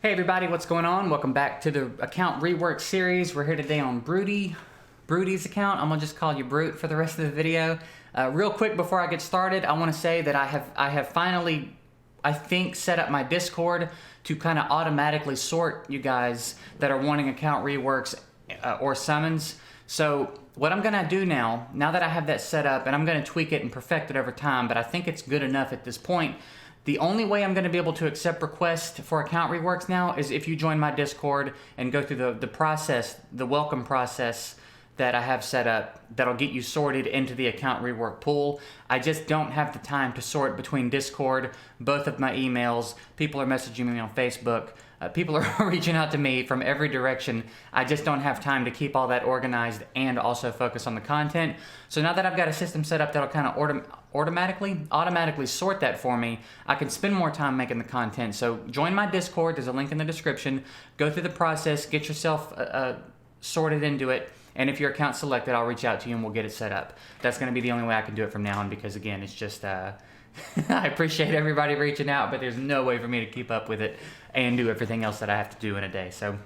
Hey everybody, what's going on? Welcome back to the account rework series. We're here today on Brody's account. I'm gonna just call you Brute for the rest of the video. Real quick before I get started, I want to say that I have finally, I think, set up my Discord to kind of automatically sort you guys that are wanting account reworks or summons. So what I'm gonna do now that I have that set up, and I'm gonna tweak it and perfect it over time, but I think it's good enough at this point. The only way I'm going to be able to accept requests for account reworks now is if you join my Discord and go through the process, the welcome process that I have set up that'll get you sorted into the account rework pool. I just don't have the time to sort between Discord, both of my emails, people are messaging me on Facebook, people are reaching out to me from every direction. I just don't have time to keep all that organized and also focus on the content. So now that I've got a system set up that'll kind of automatically sort that for me, I can spend more time making the content. So join my Discord, there's a link in the description, go through the process, get yourself sorted into it, and if your account's selected, I'll reach out to you and we'll get it set up. That's gonna be the only way I can do it from now on because again, it's just, I appreciate everybody reaching out, but there's no way for me to keep up with it and do everything else that I have to do in a day. So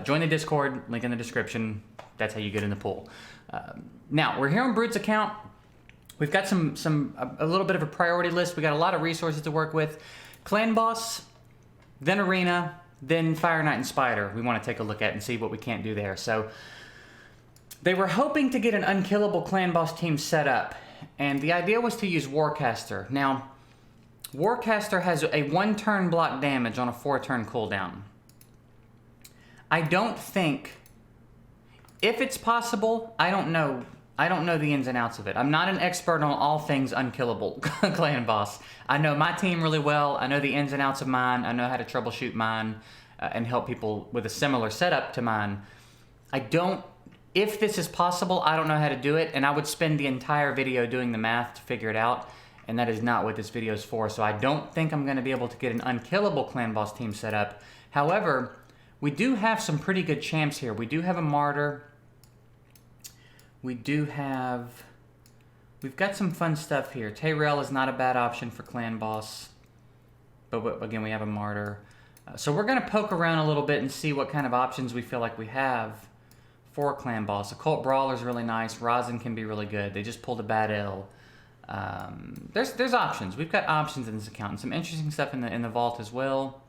join the Discord, link in the description, that's how you get in the pool. Now, we're here on Brute's account. We've got a little bit of a priority list. We got a lot of resources to work with. Clan Boss, then Arena, then Fire Knight and Spider. We want to take a look at and see what we can't do there. So they were hoping to get an unkillable Clan Boss team set up, and the idea was to use Warcaster. Now, Warcaster has a 1-turn block damage on a 4-turn cooldown. I don't think, if it's possible, I don't know the ins and outs of it. I'm not an expert on all things unkillable Clan Boss. I know my team really well. I know the ins and outs of mine. I know how to troubleshoot mine and help people with a similar setup to mine. If this is possible, I don't know how to do it, and I would spend the entire video doing the math to figure it out, and that is not what this video is for. So I don't think I'm going to be able to get an unkillable Clan Boss team set up. However, we do have some pretty good champs here. We do have a Martyr. We've got some fun stuff here. Tyrell is not a bad option for Clan Boss, but again, we have a Martyr. So we're going to poke around a little bit and see what kind of options we feel like we have for Clan Boss. Occult Brawler is really nice. Rosin can be really good. They just pulled a bad L. There's options. We've got options in this account and some interesting stuff in the vault as well.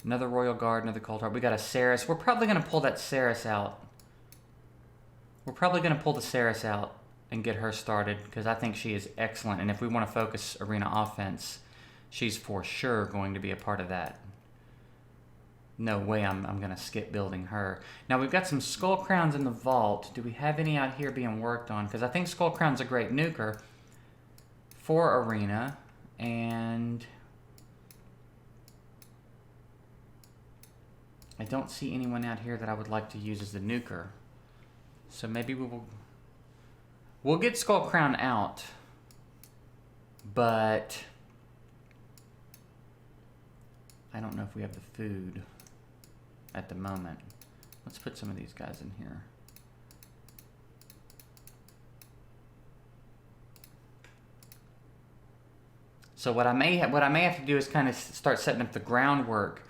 Another Royal Guard, another Cold Heart. We got a Saris. We're probably going to pull that Saris out. We're probably going to pull the Saris out and get her started because I think she is excellent. And if we want to focus arena offense, she's for sure going to be a part of that. No way I'm going to skip building her. Now we've got some Skull Crowns in the vault. Do we have any out here being worked on? Because I think Skull Crown's a great nuker for arena. And I don't see anyone out here that I would like to use as the nuker. So maybe we'll get Skull Crown out, but I don't know if we have the food at the moment. Let's put some of these guys in here. So what I may have to do is kind of start setting up the groundwork,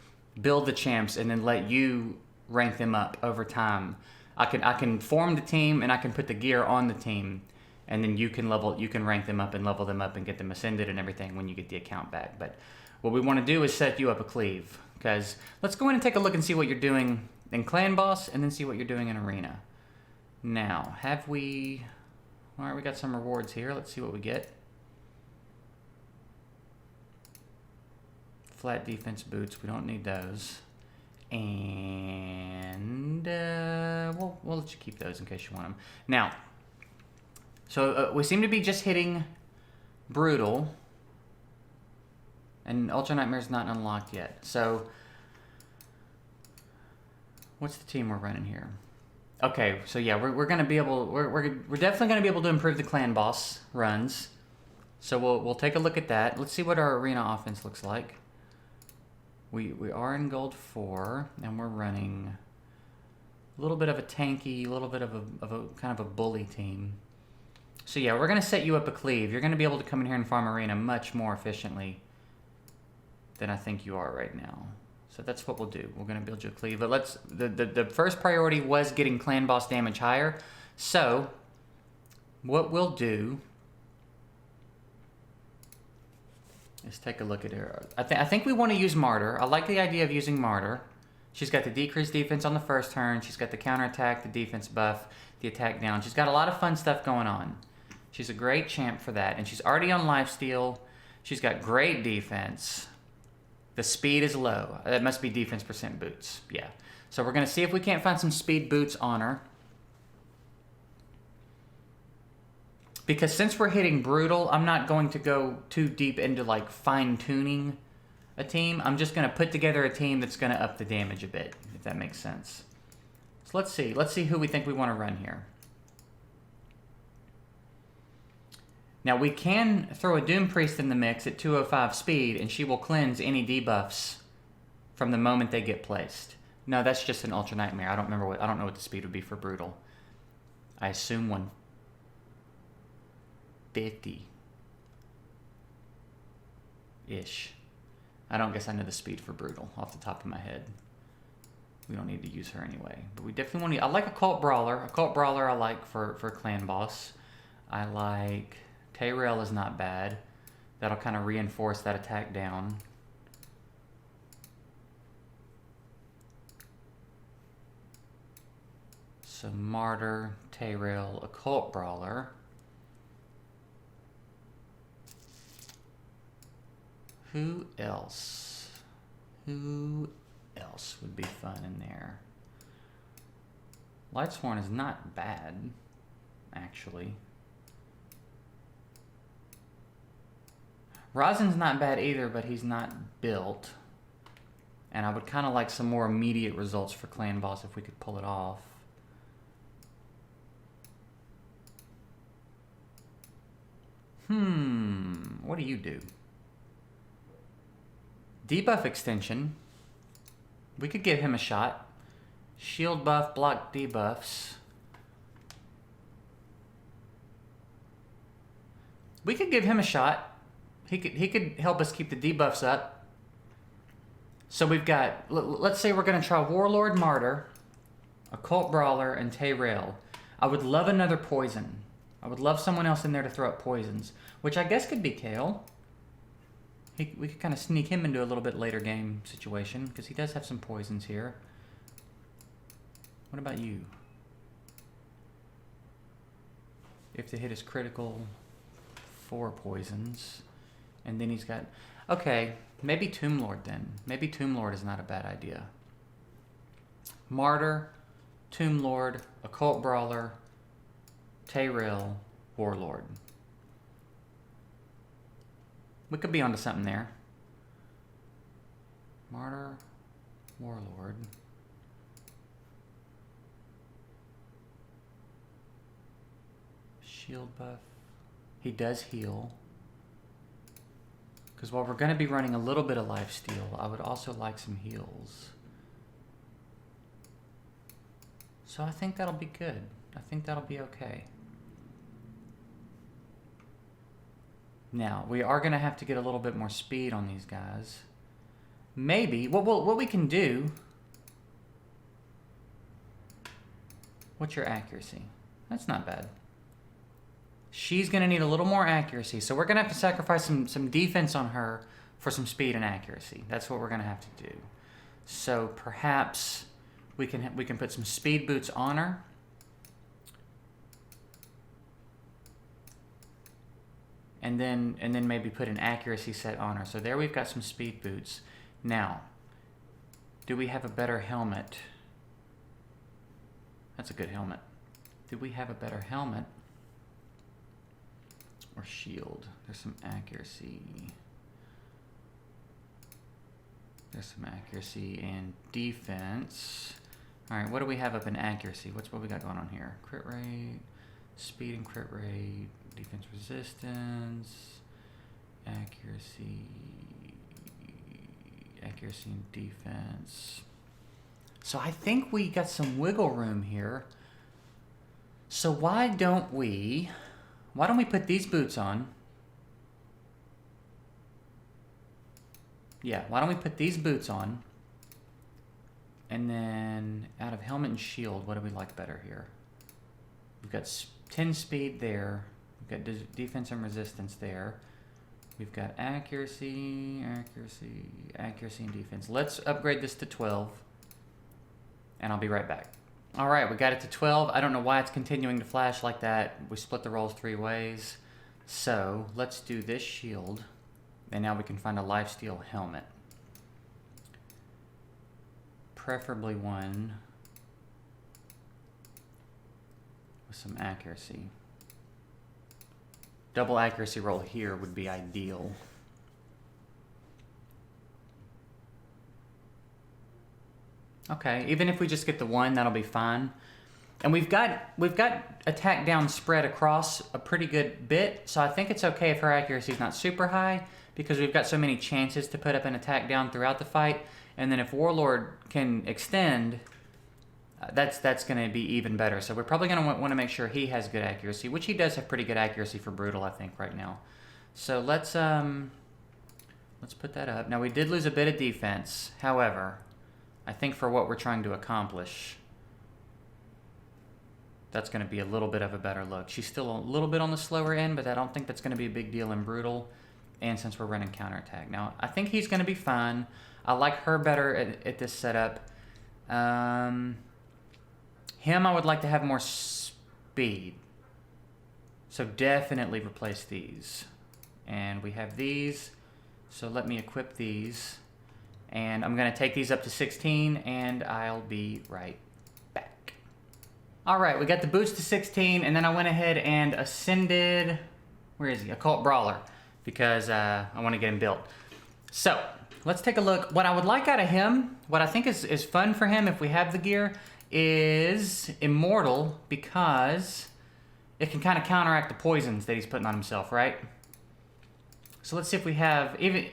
build the champs, and then let you rank them up over time. I can form the team and I can put the gear on the team, and then you can rank them up and level them up and get them ascended and everything when you get the account back. But what we want to do is set you up a cleave, because let's go in and take a look and see what you're doing in Clan Boss and then see what you're doing in Arena. Now, all right, we got some rewards here. Let's see what we get. Flat defense boots, we don't need those. And we'll let you keep those in case you want them. Now, so we seem to be just hitting Brutal, and Ultra Nightmare's not unlocked yet. So, what's the team we're running here? Okay, so yeah, we're gonna be able, we're definitely gonna be able to improve the Clan Boss runs. So we'll take a look at that. Let's see what our arena offense looks like. We are in gold 4, and we're running a little bit of a tanky, a little bit of a kind of a bully team. So yeah, we're going to set you up a cleave. You're going to be able to come in here and farm arena much more efficiently than I think you are right now. So that's what we'll do. We're going to build you a cleave. But let's, the first priority was getting clan boss damage higher. So what we'll do is take a look at her. I think we want to use Martyr. I like the idea of using Martyr. She's got the decreased defense on the first turn. She's got the counterattack, the defense buff, the attack down. She's got a lot of fun stuff going on. She's a great champ for that. And she's already on lifesteal. She's got great defense. The speed is low. That must be defense percent boots. Yeah. So we're going to see if we can't find some speed boots on her. Because since we're hitting brutal, I'm not going to go too deep into like fine-tuning a team. I'm just going to put together a team that's going to up the damage a bit, if that makes sense. So let's see. Let's see who we think we want to run here. Now we can throw a Doom Priest in the mix at 205 speed, and she will cleanse any debuffs from the moment they get placed. No, that's just an Ultra Nightmare. I don't know what the speed would be for brutal. I assume 150-ish. I don't guess I know the speed for brutal off the top of my head. We don't need to use her anyway, but we definitely want to. I like Occult Brawler. Occult Brawler I like for clan boss. I like. Tyrell is not bad. That'll kind of reinforce that attack down. So Martyr, Tyrell, Occult Brawler. Who else? Who else would be fun in there? Lightsworn is not bad, actually. Rosin's not bad either, but he's not built. And I would kind of like some more immediate results for clan boss if we could pull it off. What do you do? Debuff extension. We could give him a shot. Shield buff, block debuffs. We could give him a shot. He could help us keep the debuffs up. So we've got, let's say we're going to try Warlord, Martyr, Occult Brawler, and Tyrell. I would love another poison. I would love someone else in there to throw up poisons, which I guess could be Kale. We could kind of sneak him into a little bit later game situation, because he does have some poisons here. What about you? If the hit is critical, 4 poisons. And then he's got... Okay, maybe Tomb Lord then. Maybe Tomb Lord is not a bad idea. Martyr, Tomb Lord, Occult Brawler, Tyrell, Warlord. We could be onto something there. Martyr, Warlord. Shield buff. He does heal. Because while we're going to be running a little bit of lifesteal, I would also like some heals. So I think that'll be good. I think that'll be okay. Now, we are going to have to get a little bit more speed on these guys. Maybe, what we can do... What's your accuracy? That's not bad. She's going to need a little more accuracy, so we're going to have to sacrifice some defense on her for some speed and accuracy. That's what we're going to have to do. So perhaps we can put some speed boots on her. And then maybe put an accuracy set on her. So there we've got some speed boots. Now, do we have a better helmet? That's a good helmet. Do we have a better helmet? Or shield? There's some accuracy. There's some accuracy and defense. Alright, what do we have up in accuracy? What we got going on here? Crit rate, speed and crit rate, defense resistance, accuracy and defense. So I think we got some wiggle room here. So why don't we put these boots on? Yeah, why don't we put these boots on? And then out of helmet and shield, what do we like better here? We've got 10 speed there. We've got defense and resistance there. We've got accuracy, accuracy, and defense. Let's upgrade this to 12, and I'll be right back. All right, we got it to 12. I don't know why it's continuing to flash like that. We split the rolls 3 ways. So let's do this shield, and now we can find a lifesteal helmet. Preferably one with some accuracy. Double accuracy roll here would be ideal. Okay, even if we just get the one, that'll be fine. And we've got attack down spread across a pretty good bit, so I think it's okay if her accuracy is not super high, because we've got so many chances to put up an attack down throughout the fight. And then if Warlord can extend, that's going to be even better. So we're probably going to want to make sure he has good accuracy, which he does have pretty good accuracy for Brutal, I think, right now. So let's put that up. Now, we did lose a bit of defense. However, I think for what we're trying to accomplish, that's going to be a little bit of a better look. She's still a little bit on the slower end, but I don't think that's going to be a big deal in Brutal. And since we're running counterattack. Now, I think he's going to be fine. I like her better at this setup. Him, I would like to have more speed. So definitely replace these. And we have these. So let me equip these. And I'm going to take these up to 16, and I'll be right back. All right, we got the boots to 16, and then I went ahead and ascended, where is he? Occult Brawler, because I want to get him built. So let's take a look. What I would like out of him, what I think is fun for him if we have the gear, is Immortal, because it can kind of counteract the poisons that he's putting on himself, right? So let's see if we have, even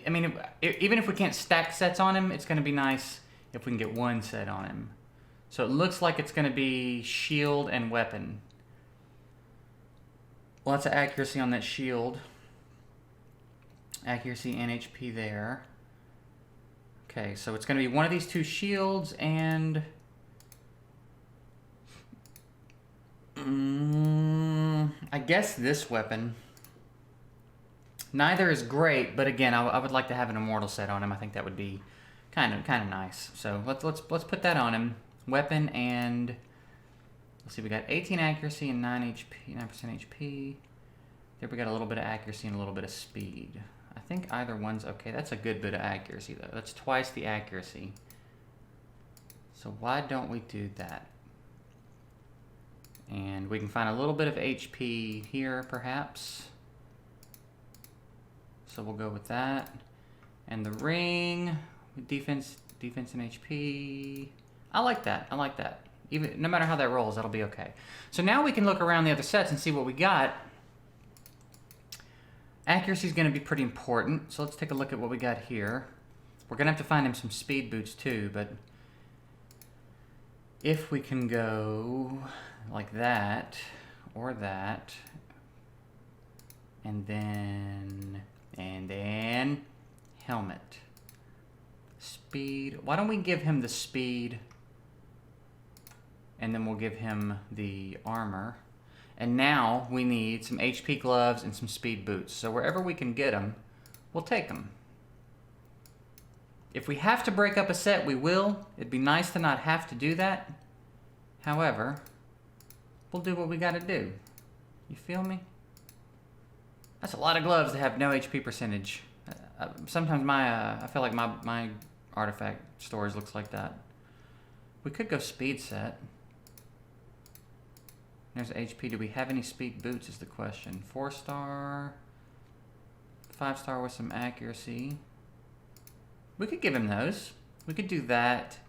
if we can't stack sets on him, it's going to be nice if we can get one set on him. So it looks like it's going to be shield and weapon. Lots of accuracy on that shield. Accuracy and HP there. Okay, so it's going to be one of these two shields and... I guess this weapon. Neither is great, but again, I would like to have an Immortal set on him. I think that would be kind of nice. So let's put that on him. Weapon and... Let's see, we got 18 accuracy and 9 HP. There we got a little bit of accuracy and a little bit of speed. I think either one's okay. That's a good bit of accuracy, though. That's twice the accuracy. So why don't we do that? And we can find a little bit of HP here, perhaps. So we'll go with that. And the ring, defense and HP. I like that. I like that. Even no matter how that rolls, that'll be okay. So now we can look around the other sets and see what we got. Accuracy is going to be pretty important, so let's take a look at what we got here. We're going to have to find him some speed boots too, but if we can go like that, or that, and then helmet. Speed. Why don't we give him the speed, and then we'll give him the armor. And now we need some HP gloves and some speed boots. So wherever we can get them, we'll take them. If we have to break up a set, we will. It'd be nice to not have to do that. However, we'll do what we gotta do. You feel me? That's a lot of gloves to have no HP percentage. Sometimes I feel like my artifact storage looks like that. We could go speed set. There's HP. Do we have any speed boots is the question. 4-star. 5-star with some accuracy. We could give him those. We could do that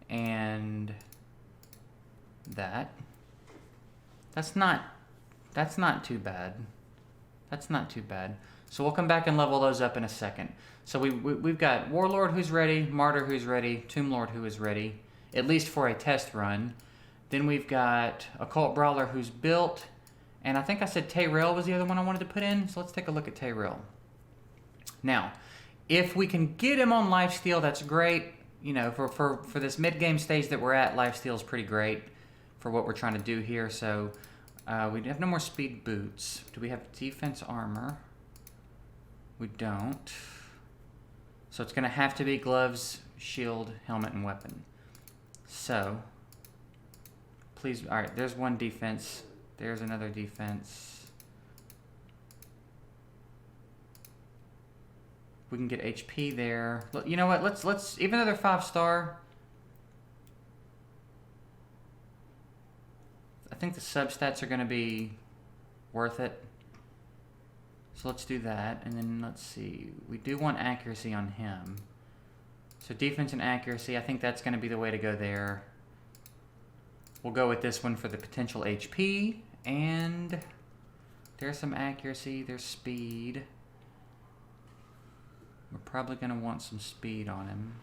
and that. That's not too bad. That's not too bad. So we'll come back and level those up in a second. So we've got Warlord who's ready, Martyr who's ready, Tomb Lord who is ready, at least for a test run. Then we've got Occult Brawler who's built, and I think I said Tyrell was the other one I wanted to put in, so let's take a look at Tyrell. Now, If we can get him on lifesteal, that's great. You know, for this mid-game stage that we're at, lifesteal is pretty great for what we're trying to do here. So we have no more speed boots. Do we have defense armor? We don't. So it's going to have to be gloves, shield, helmet, and weapon. So, please, all right, there's one defense. There's another defense. We can get HP there. You know what? Let's even though they're 5-star, I think the substats are going to be worth it. So let's do that, and then let's see. We do want accuracy on him. So defense and accuracy, I think that's going to be the way to go there. We'll go with this one for the potential HP, and there's some accuracy, there's speed. We're probably going to want some speed on him.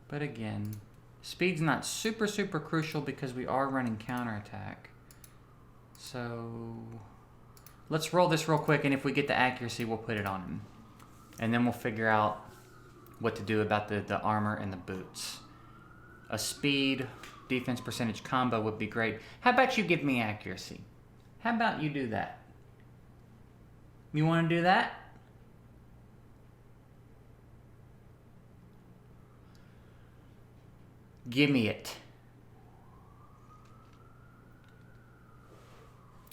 But again, speed's not super crucial because we are running counterattack. So let's roll this real quick, and if we get the accuracy, we'll put it on him. And then we'll figure out what to do about the armor and the boots. A speed defense percentage combo would be great. How about you give me accuracy? How about you do that? You want to do that? Give me it.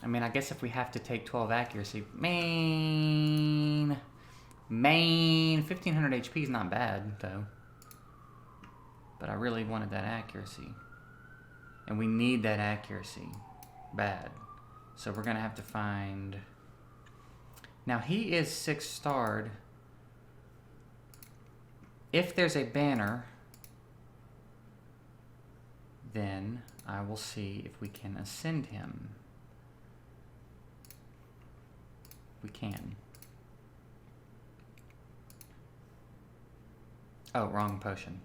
I mean, I guess if we have to take 12 accuracy, main 1500 HP is not bad though. But I really wanted that accuracy. And we need that accuracy bad. So we're gonna have to find, now he is 6-starred. If there's a banner, then I will see if we can ascend him. We can. Oh, wrong potion.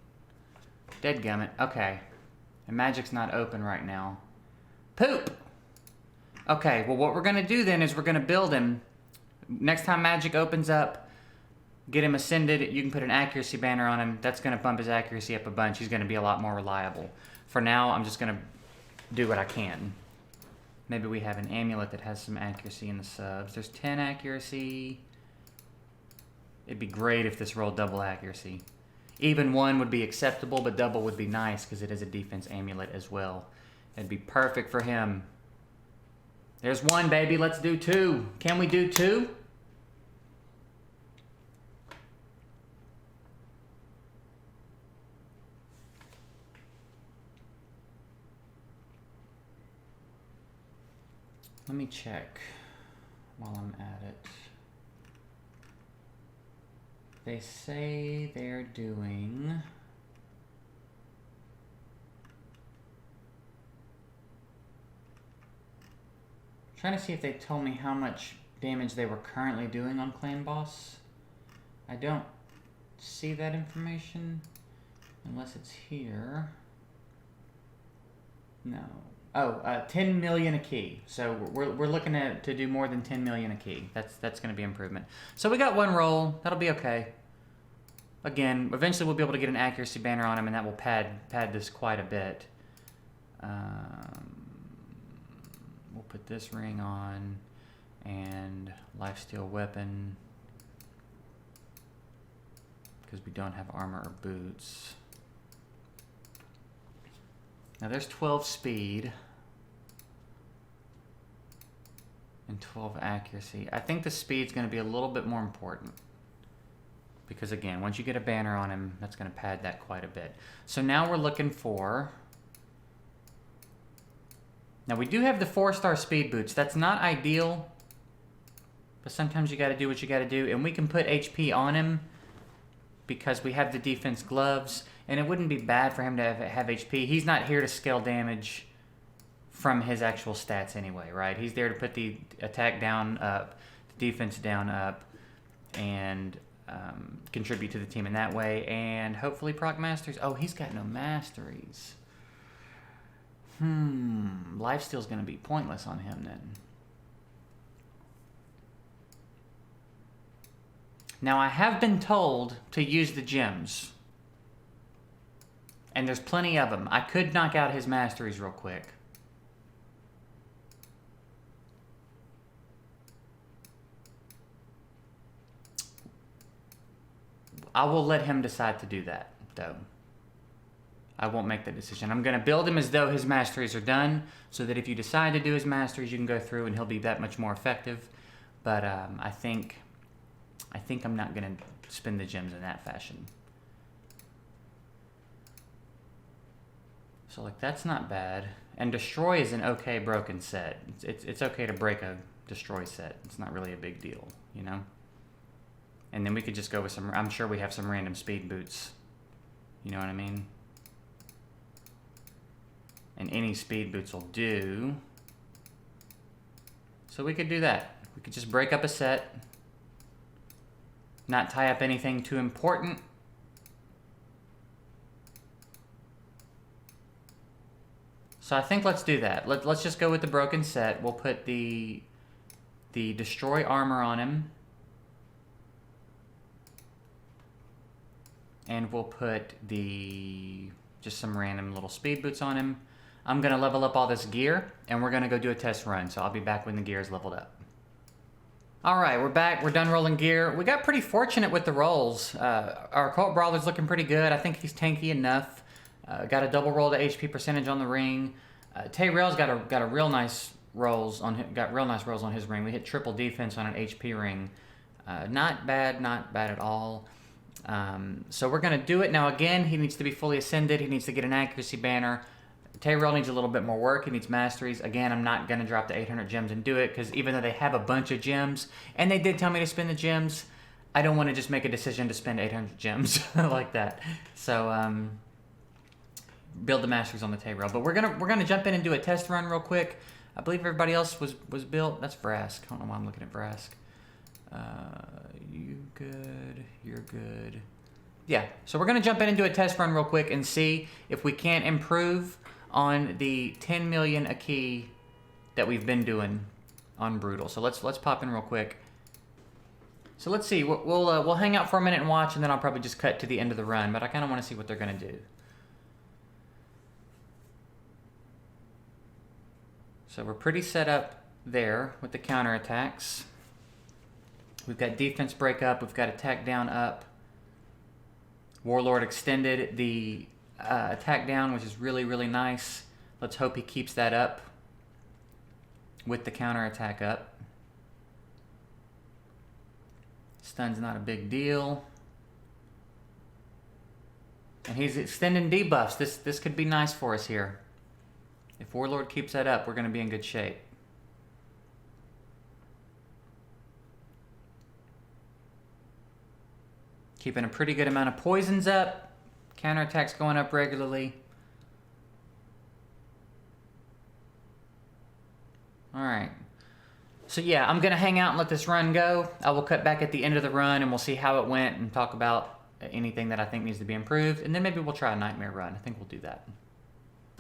Deadgummit. Okay. And magic's not open right now. Poop! Okay, well what we're going to do then is we're going to build him. Next time magic opens up, get him ascended, you can put an accuracy banner on him. That's going to bump his accuracy up a bunch. He's going to be a lot more reliable. For now, I'm just going to do what I can. Maybe we have an amulet that has some accuracy in the subs. There's 10 accuracy. It'd be great if this rolled double accuracy. Even 1 would be acceptable, but double would be nice because it is a defense amulet as well. It'd be perfect for him. There's 1, baby. Let's do 2. Can we do 2? Let me check while I'm at it. They say they're doing trying to see if they told me how much damage they were currently doing on Clan Boss. I don't see that information unless it's here. No. Oh, 10 million a key. So we're looking to do more than 10 million a key. That's going to be improvement. So we got 1 roll. That'll be okay. Again, eventually we'll be able to get an accuracy banner on him, and that will pad this quite a bit. We'll put this ring on and lifesteal weapon because we don't have armor or boots. Now there's 12 speed and 12 accuracy. I think the speed's going to be a little bit more important because again, once you get a banner on him, that's going to pad that quite a bit. So now we're looking for, now we do have the 4-star speed boots. That's not ideal, but sometimes you got to do what you got to do, and we can put HP on him because we have the defense gloves. And it wouldn't be bad for him to have HP. He's not here to scale damage from his actual stats anyway, right? He's there to put the attack down up, the defense down up, and contribute to the team in that way. And hopefully proc masteries. Oh, he's got no masteries. Lifesteal's going to be pointless on him then. Now, I have been told to use the gems. And there's plenty of them. I could knock out his masteries real quick. I will let him decide to do that, though. I won't make that decision. I'm going to build him as though his masteries are done, so that if you decide to do his masteries, you can go through and he'll be that much more effective. But I think I'm not going to spend the gems in that fashion. So like that's not bad. And destroy is an okay broken set. It's okay to break a destroy set. It's not really a big deal, you know? And then we could just go with some, I'm sure we have some random speed boots. You know what I mean? And any speed boots will do. So we could do that. We could just break up a set. Not tie up anything too important. So I think let's do that. Let's just go with the broken set. We'll put the destroy armor on him. And we'll put just some random little speed boots on him. I'm going to level up all this gear, and we're going to go do a test run. So I'll be back when the gear is leveled up. All right, we're back. We're done rolling gear. We got pretty fortunate with the rolls. Our Occult Brawler's looking pretty good. I think he's tanky enough. Got a double roll to HP percentage on the ring. Tayrail's got a real nice rolls on his ring. We hit triple defense on an HP ring. Not bad at all. So we're gonna do it now. Again, he needs to be fully ascended. He needs to get an accuracy banner. Tayrail needs a little bit more work. He needs masteries. Again, I'm not gonna drop the 800 gems and do it because even though they have a bunch of gems and they did tell me to spend the gems, I don't want to just make a decision to spend 800 gems like that. So build the masteries on the Tayrail. But we're gonna jump in and do a test run real quick. I believe everybody else was built. That's Vrask. I don't know why I'm looking at Vrask. You good? You're good. Yeah, so we're going to jump in and do a test run real quick and see if we can't improve on the 10 million a key that we've been doing on Brutal. So let's pop in real quick. So let's see. We'll hang out for a minute and watch, and then I'll probably just cut to the end of the run. But I kind of want to see what they're going to do. So we're pretty set up there with the counterattacks. We've got defense break up. We've got attack down up. Warlord extended the attack down, which is really, really nice. Let's hope he keeps that up with the counterattack up. Stun's not a big deal. And he's extending debuffs. This could be nice for us here. If Warlord keeps that up, we're going to be in good shape. Keeping a pretty good amount of poisons up. Counterattacks going up regularly. Alright. So yeah, I'm going to hang out and let this run go. I will cut back at the end of the run and we'll see how it went and talk about anything that I think needs to be improved. And then maybe we'll try a nightmare run. I think we'll do that.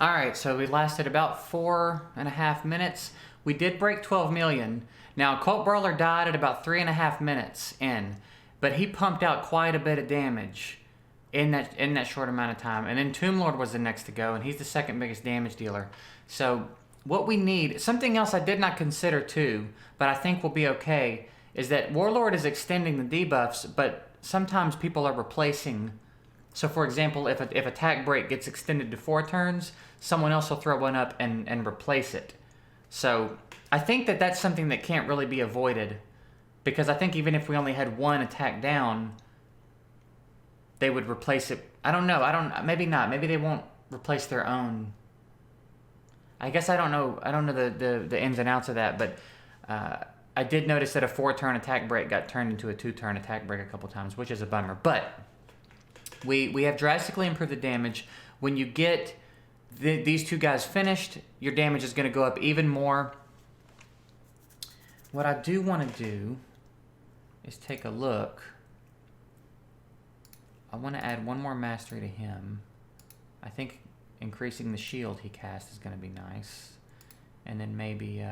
Alright, so we lasted about 4.5 minutes. We did break 12 million. Now, Occult Brawler died at about 3.5 minutes in. But he pumped out quite a bit of damage in that short amount of time. And then Tomb Lord was the next to go, and he's the second biggest damage dealer. So what we need, something else I did not consider too, but I think will be okay, is that Warlord is extending the debuffs, but sometimes people are replacing. So for example, if attack break gets extended to 4 turns, someone else will throw one up and replace it. So I think that that's something that can't really be avoided. Because I think even if we only had one attack down, they would replace it. I don't know. Maybe not. Maybe they won't replace their own. I guess I don't know. I don't know the ins and outs of that. But I did notice that a 4-turn attack break got turned into a 2-turn attack break a couple times, which is a bummer. But we have drastically improved the damage. When you get these two guys finished, your damage is going to go up even more. What I do want to do is take a look. I want to add one more mastery to him. I think increasing the shield he casts is going to be nice. And then maybe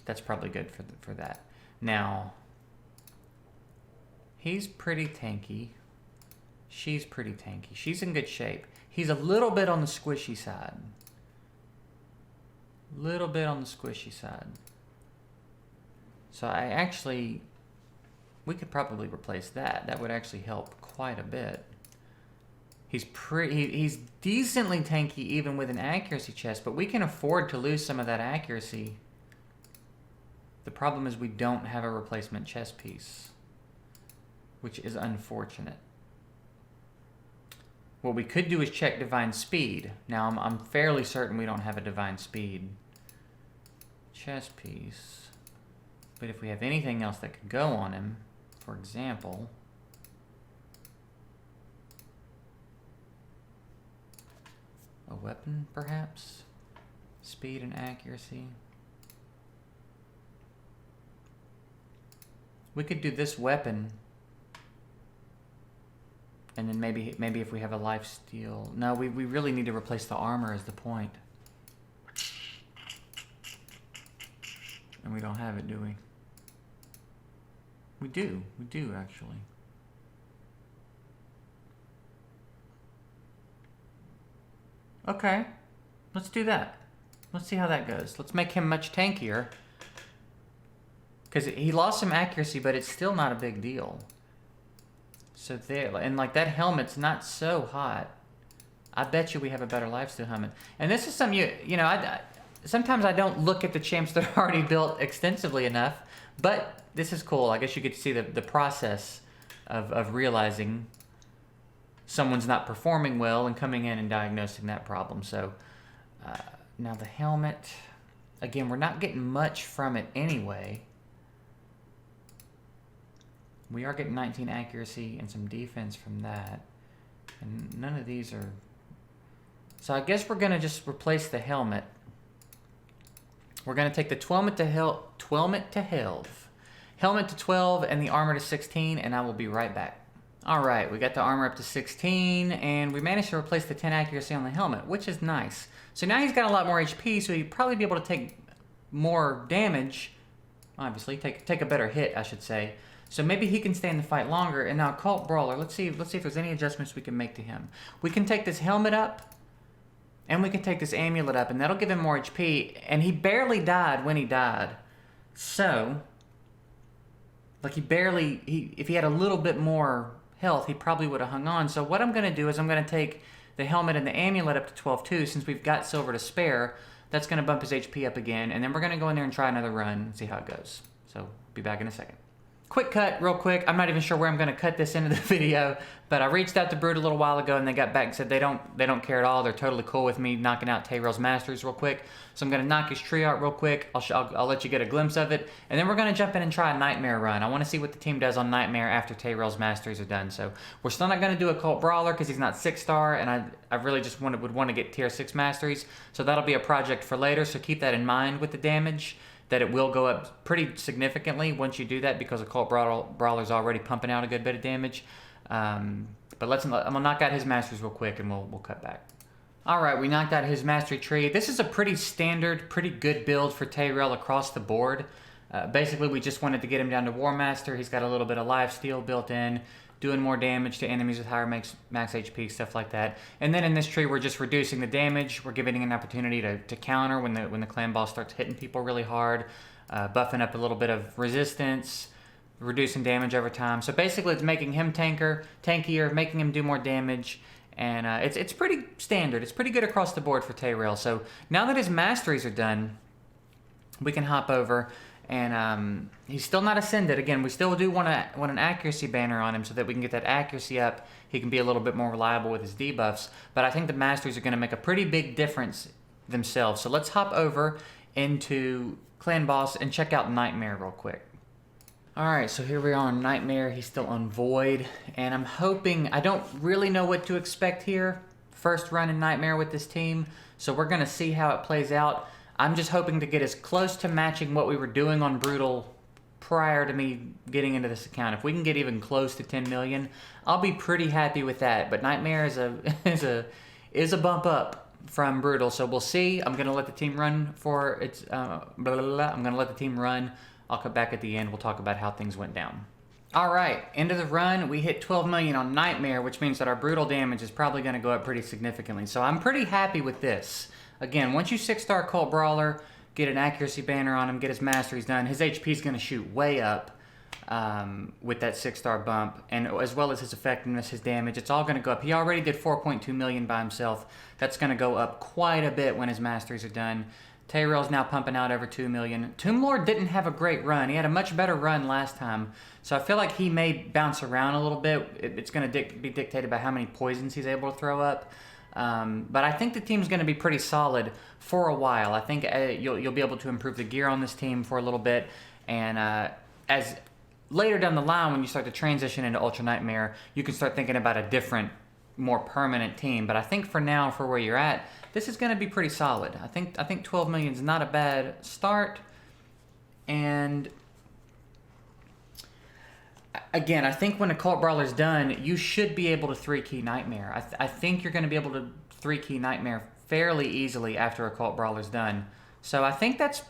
that's probably good for that. Now, He's pretty tanky. She's pretty tanky. She's in good shape. He's a little bit on the squishy side. Little bit on the squishy side. So we could probably replace that. That would actually help quite a bit. He's decently tanky even with an accuracy chest, but we can afford to lose some of that accuracy. The problem is we don't have a replacement chest piece, which is unfortunate. What we could do is check divine speed. Now I'm fairly certain we don't have a divine speed chest piece, but if we have anything else that could go on him, for example, a weapon perhaps, speed and accuracy. We could do this weapon, and then maybe if we have a life steal. No, we really need to replace the armor is the point. And we don't have it, do we? We do actually. Okay, let's do that. Let's see how that goes. Let's make him much tankier. Because he lost some accuracy, but it's still not a big deal. So there, and like that helmet's not so hot. I bet you we have a better lifesteal helmet. And this is something sometimes I don't look at the champs that are already built extensively enough, but this is cool. I guess you get to see the process of realizing someone's not performing well and coming in and diagnosing that problem. So now the helmet, again, we're not getting much from it anyway. We are getting 19 accuracy and some defense from that. And none of these are... So I guess we're going to just replace the helmet. We're going to take the helmet to 12 and the armor to 16, and I will be right back. Alright, we got the armor up to 16, and we managed to replace the 10 accuracy on the helmet, which is nice. So now he's got a lot more HP, so he'd probably be able to take more damage. Obviously, take a better hit, I should say. So maybe he can stay in the fight longer. And now Cult Brawler, let's see if there's any adjustments we can make to him. We can take this helmet up, and we can take this amulet up, and that'll give him more HP. And he barely died when he died. So, like if he had a little bit more health, he probably would have hung on. So what I'm going to do is I'm going to take the helmet and the amulet up to 12 too, since we've got silver to spare. That's going to bump his HP up again, and then we're going to go in there and try another run and see how it goes. So, be back in a second. Quick cut, real quick. I'm not even sure where I'm going to cut this into the video, but I reached out to Brood a little while ago, and they got back and said they don't care at all. They're totally cool with me knocking out Tayrail's Masters real quick. So I'm going to knock his tree out real quick. I'll let you get a glimpse of it, and then we're going to jump in and try a Nightmare run. I want to see what the team does on Nightmare after Tayrail's Masters are done. So we're still not going to do a Cult Brawler because he's not 6-star, and I really just would want to get tier 6 Masteries. So that'll be a project for later, so keep that in mind with the damage, that it will go up pretty significantly once you do that, because a Cult Brawler's already pumping out a good bit of damage. But I'm going to knock out his Masters real quick, and we'll cut back. Alright, we knocked out his Mastery tree. This is a pretty standard, pretty good build for Tayrail across the board. Basically, we just wanted to get him down to War Master. He's got a little bit of lifesteal built in, doing more damage to enemies with higher max HP, stuff like that. And then in this tree, we're just reducing the damage. We're giving an opportunity to counter when the clan boss starts hitting people really hard, buffing up a little bit of resistance, reducing damage over time. So basically, it's making him tankier, making him do more damage, and it's pretty standard. It's pretty good across the board for Tayrail. So now that his masteries are done, we can hop over. And he's still not ascended. Again, we still do want an accuracy banner on him so that we can get that accuracy up. He can be a little bit more reliable with his debuffs. But I think the Masters are going to make a pretty big difference themselves. So let's hop over into Clan Boss and check out Nightmare real quick. Alright, so here we are on Nightmare. He's still on Void. And I'm hoping... I don't really know what to expect here. First run in Nightmare with this team. So we're going to see how it plays out. I'm just hoping to get as close to matching what we were doing on Brutal prior to me getting into this account. If we can get even close to 10 million, I'll be pretty happy with that. But Nightmare is a bump up from Brutal, so we'll see. I'm gonna let the team run for its. I'm gonna let the team run. I'll come back at the end. We'll talk about how things went down. All right, end of the run, we hit 12 million on Nightmare, which means that our brutal damage is probably going to go up pretty significantly. So I'm pretty happy with this. Again, once you 6-star Cult Brawler, get an accuracy banner on him, get his masteries done, his HP is going to shoot way up with that 6-star bump, and as well as his effectiveness, his damage, it's all going to go up. He already did 4.2 million by himself. That's going to go up quite a bit when his masteries are done. Tayrail's now pumping out over 2 million. Tomb Lord didn't have a great run. He had a much better run last time. So I feel like he may bounce around a little bit. It's going to be dictated by how many poisons he's able to throw up. But I think the team's going to be pretty solid for a while. I think you'll be able to improve the gear on this team for a little bit. And as later down the line, when you start to transition into Ultra Nightmare, you can start thinking about a different, more permanent team. But I think for now, for where you're at, this is going to be pretty solid. I think 12 million is not a bad start. And again, I think when a Cult Brawler's done, you should be able to 3-key Nightmare. I think you're going to be able to 3-key Nightmare fairly easily after a Cult Brawler's done. So I think that's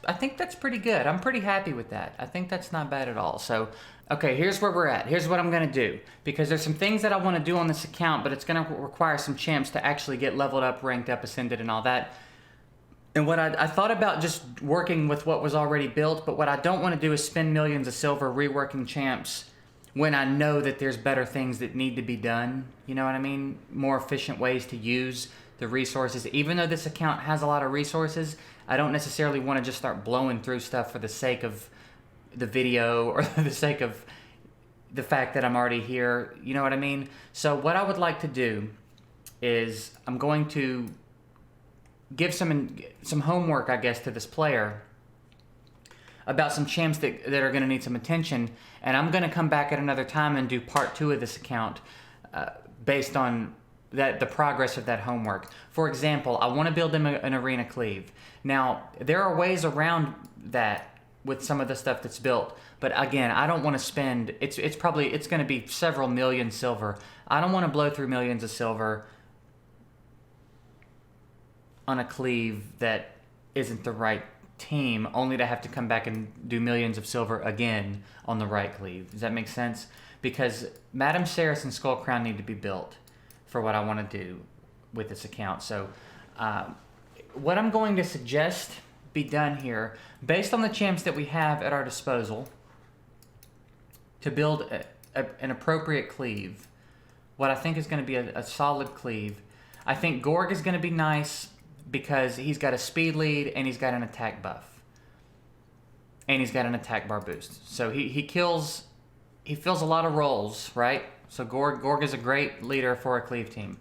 pretty good. I'm pretty happy with that. I think that's not bad at all. So, okay, here's where we're at. Here's what I'm going to do. Because there's some things that I want to do on this account, but it's going to require some champs to actually get leveled up, ranked up, ascended, and all that. And what I thought about just working with what was already built, but what I don't want to do is spend millions of silver reworking champs when I know that there's better things that need to be done. You know what I mean? More efficient ways to use the resources. Even though this account has a lot of resources, I don't necessarily want to just start blowing through stuff for the sake of the video or the sake of the fact that I'm already here. You know what I mean? So what I would like to do is I'm going to give some homework, I guess, to this player about some champs that are going to need some attention, and I'm going to come back at another time and do part 2 of this account based on the progress of that homework. For example, I want to build him an arena cleave. Now, there are ways around that with some of the stuff that's built, but again, I don't want to spend, it's going to be several million silver. I don't want to blow through millions of silver on a cleave that isn't the right team, only to have to come back and do millions of silver again on the right cleave. Does that make sense? Because Madam Saris and Skull Crown need to be built for what I want to do with this account. So what I'm going to suggest be done here, based on the champs that we have at our disposal to build an appropriate cleave, what I think is going to be a solid cleave. I think Gorg is going to be nice because he's got a speed lead and he's got an attack buff. And he's got an attack bar boost. So he fills a lot of roles, right? So Gorg is a great leader for a cleave team.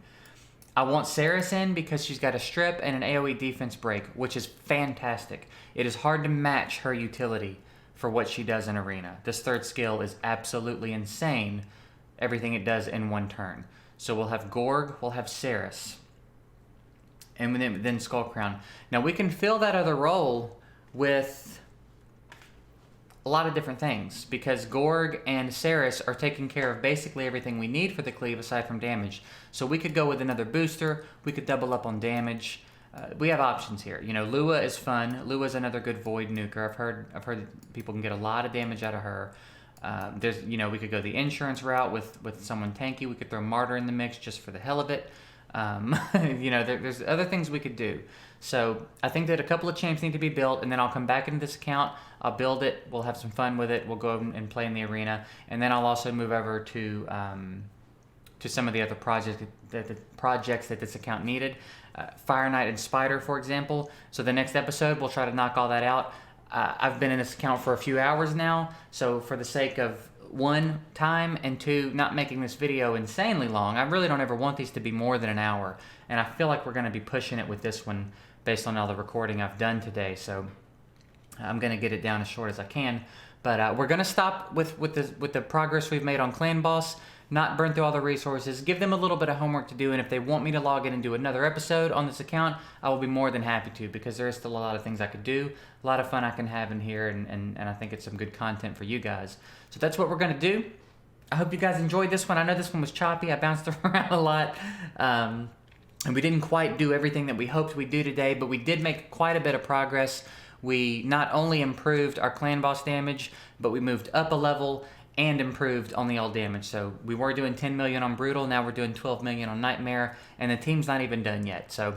I want Saris in because she's got a strip and an AoE defense break, which is fantastic. It is hard to match her utility for what she does in Arena. This third skill is absolutely insane, everything it does in one turn. So we'll have Gorg, we'll have Saris, and then Skull Crown. Now we can fill that other role with a lot of different things because Gorg and Saris are taking care of basically everything we need for the cleave aside from damage. So we could go with another booster, we could double up on damage. We have options here. You know, Lua is fun. Lua is another good void nuker. I've heard that people can get a lot of damage out of her. We could go the insurance route with someone tanky. We could throw Martyr in the mix just for the hell of it. There's other things we could do. So I think that a couple of champs need to be built, and then I'll come back into this account. I'll build it. We'll have some fun with it. We'll go and play in the arena, and then I'll also move over to some of the other projects that this account needed. Fire Knight and Spider, for example. So the next episode, we'll try to knock all that out. I've been in this account for a few hours now, so for the sake of 1, time, and 2, not making this video insanely long, I really don't ever want these to be more than an hour, and I feel like we're going to be pushing it with this one based on all the recording I've done today, so I'm going to get it down as short as I can. But we're going to stop with the progress we've made on Clan Boss, not burn through all the resources, give them a little bit of homework to do, and if they want me to log in and do another episode on this account, I will be more than happy to, because there is still a lot of things I could do, a lot of fun I can have in here, and I think it's some good content for you guys. So that's what we're going to do. I hope you guys enjoyed this one. I know this one was choppy. I bounced around a lot, and we didn't quite do everything that we hoped we'd do today, but we did make quite a bit of progress. We not only improved our Clan Boss damage, but we moved up a level, and improved on the all damage. So we were doing 10 million on Brutal, now we're doing 12 million on Nightmare, and the team's not even done yet. So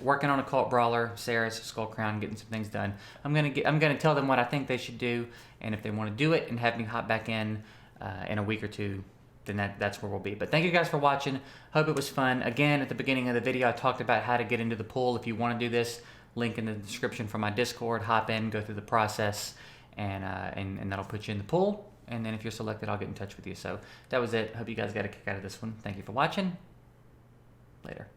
working on Occult Brawler, Saris, Skull Crown, getting some things done. I'm gonna tell them what I think they should do, and if they want to do it and have me hop back in a week or two, then that's where we'll be. But thank you guys for watching. Hope it was fun. Again, at the beginning of the video, I talked about how to get into the pool. If you want to do this, link in the description for my Discord. Hop in, go through the process, and that'll put you in the pool. And then if you're selected, I'll get in touch with you. So that was it. Hope you guys got a kick out of this one. Thank you for watching. Later.